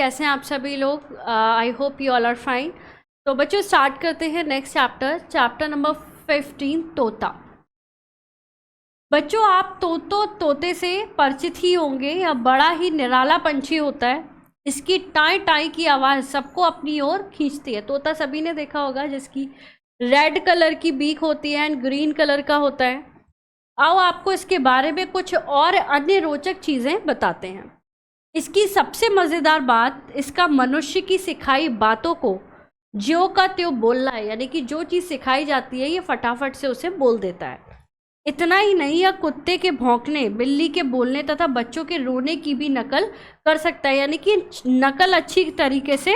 कैसे हैं आप सभी लोग? I hope you all are fine. तो बच्चों स्टार्ट करते हैं नेक्स्ट चैप्टर नंबर 15, तोता। बच्चों आप तोते से परिचित ही होंगे। यह बड़ा ही निराला पंछी होता है। इसकी टाई टाई की आवाज़ सबको अपनी ओर खींचती है। तोता सभी ने देखा होगा जिसकी रेड कलर की बीक होती है एंड ग्रीन कलर का होता है। आओ आपको इसके बारे में कुछ और अन्य रोचक चीज़ें बताते हैं। इसकी सबसे मज़ेदार बात इसका मनुष्य की सिखाई बातों को ज्यों का त्यों बोलना है, यानी कि जो चीज़ सिखाई जाती है ये फटाफट से उसे बोल देता है। इतना ही नहीं, यह कुत्ते के भौंकने, बिल्ली के बोलने तथा बच्चों के रोने की भी नकल कर सकता है, यानी कि नकल अच्छी तरीके से।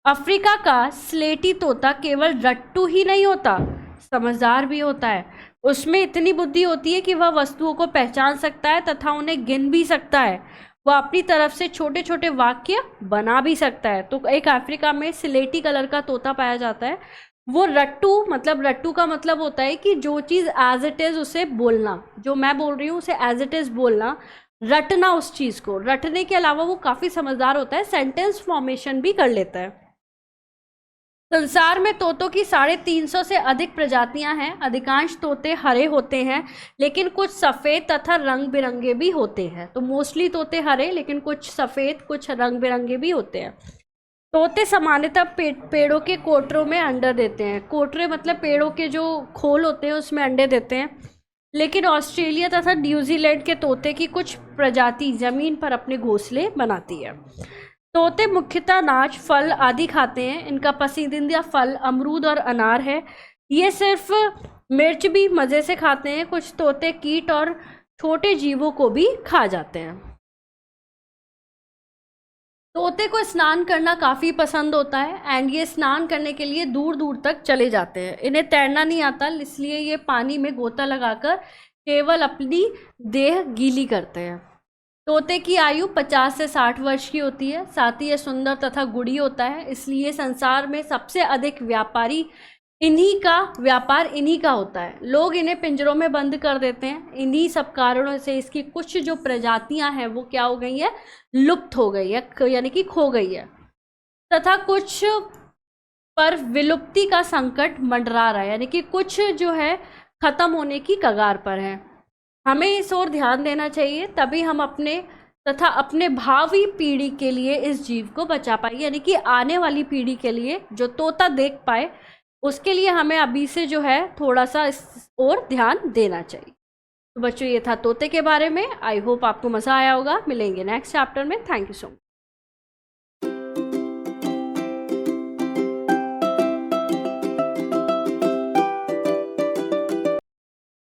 अफ्रीका का स्लेटी तोता केवल रट्टू ही नहीं होता, समझदार भी होता है। उसमें इतनी बुद्धि होती है कि वह वस्तुओं को पहचान सकता है तथा उन्हें गिन भी सकता है। वह अपनी तरफ से छोटे छोटे वाक्य बना भी सकता है। तो एक अफ्रीका में स्लेटी कलर का तोता पाया जाता है। वो रट्टू का मतलब होता है कि जो चीज़ एज इट इज़ उसे बोलना, जो मैं बोल रही हूँ उसे एज इट इज़ बोलना, रटना उस चीज़ को। रटने के अलावा वो काफ़ी समझदार होता है, सेंटेंस फॉर्मेशन भी कर लेता है। संसार में तोतों की 350 से अधिक प्रजातियां हैं। अधिकांश तोते हरे होते हैं, लेकिन कुछ सफ़ेद तथा रंग बिरंगे भी होते हैं। तो मोस्टली तोते हरे, लेकिन कुछ सफ़ेद, कुछ रंग बिरंगे भी होते हैं। तोते सामान्यतः पेड़ों के कोटरों में अंडे देते हैं। कोटरे मतलब पेड़ों के जो खोल होते हैं उसमें अंडे देते हैं। लेकिन ऑस्ट्रेलिया तथा न्यूजीलैंड के तोते की कुछ प्रजाति ज़मीन पर अपने घोंसले बनाती है। तोते मुख्यतः अनाज, फल आदि खाते हैं। इनका पसंदीदा फल अमरूद और अनार है। ये सिर्फ मिर्च भी मज़े से खाते हैं। कुछ तोते कीट और छोटे जीवों को भी खा जाते हैं। तोते को स्नान करना काफ़ी पसंद होता है एंड ये स्नान करने के लिए दूर दूर तक चले जाते हैं। इन्हें तैरना नहीं आता, इसलिए ये पानी में गोता लगाकर केवल अपनी देह गीली करते हैं। तोते की आयु 50 से 60 वर्ष की होती है। साथ ही यह सुंदर तथा गुड़ी होता है, इसलिए संसार में सबसे अधिक व्यापार इन्हीं का होता है। लोग इन्हें पिंजरों में बंद कर देते हैं। इन्हीं सब कारणों से इसकी कुछ जो प्रजातियां हैं वो क्या हो गई है, लुप्त हो गई है, यानी कि खो गई है, तथा कुछ पर विलुप्ति का संकट मंडरा रहा है, यानी कि कुछ जो है खत्म होने की कगार पर है। हमें इस ओर ध्यान देना चाहिए, तभी हम अपने तथा अपने भावी पीढ़ी के लिए इस जीव को बचा पाए, यानी कि आने वाली पीढ़ी के लिए जो तोता देख पाए, उसके लिए हमें अभी से जो है थोड़ा सा इस ओर ध्यान देना चाहिए। तो बच्चों ये था तोते के बारे में। आई होप आपको मज़ा आया होगा। मिलेंगे नेक्स्ट चैप्टर में। Thank you so much.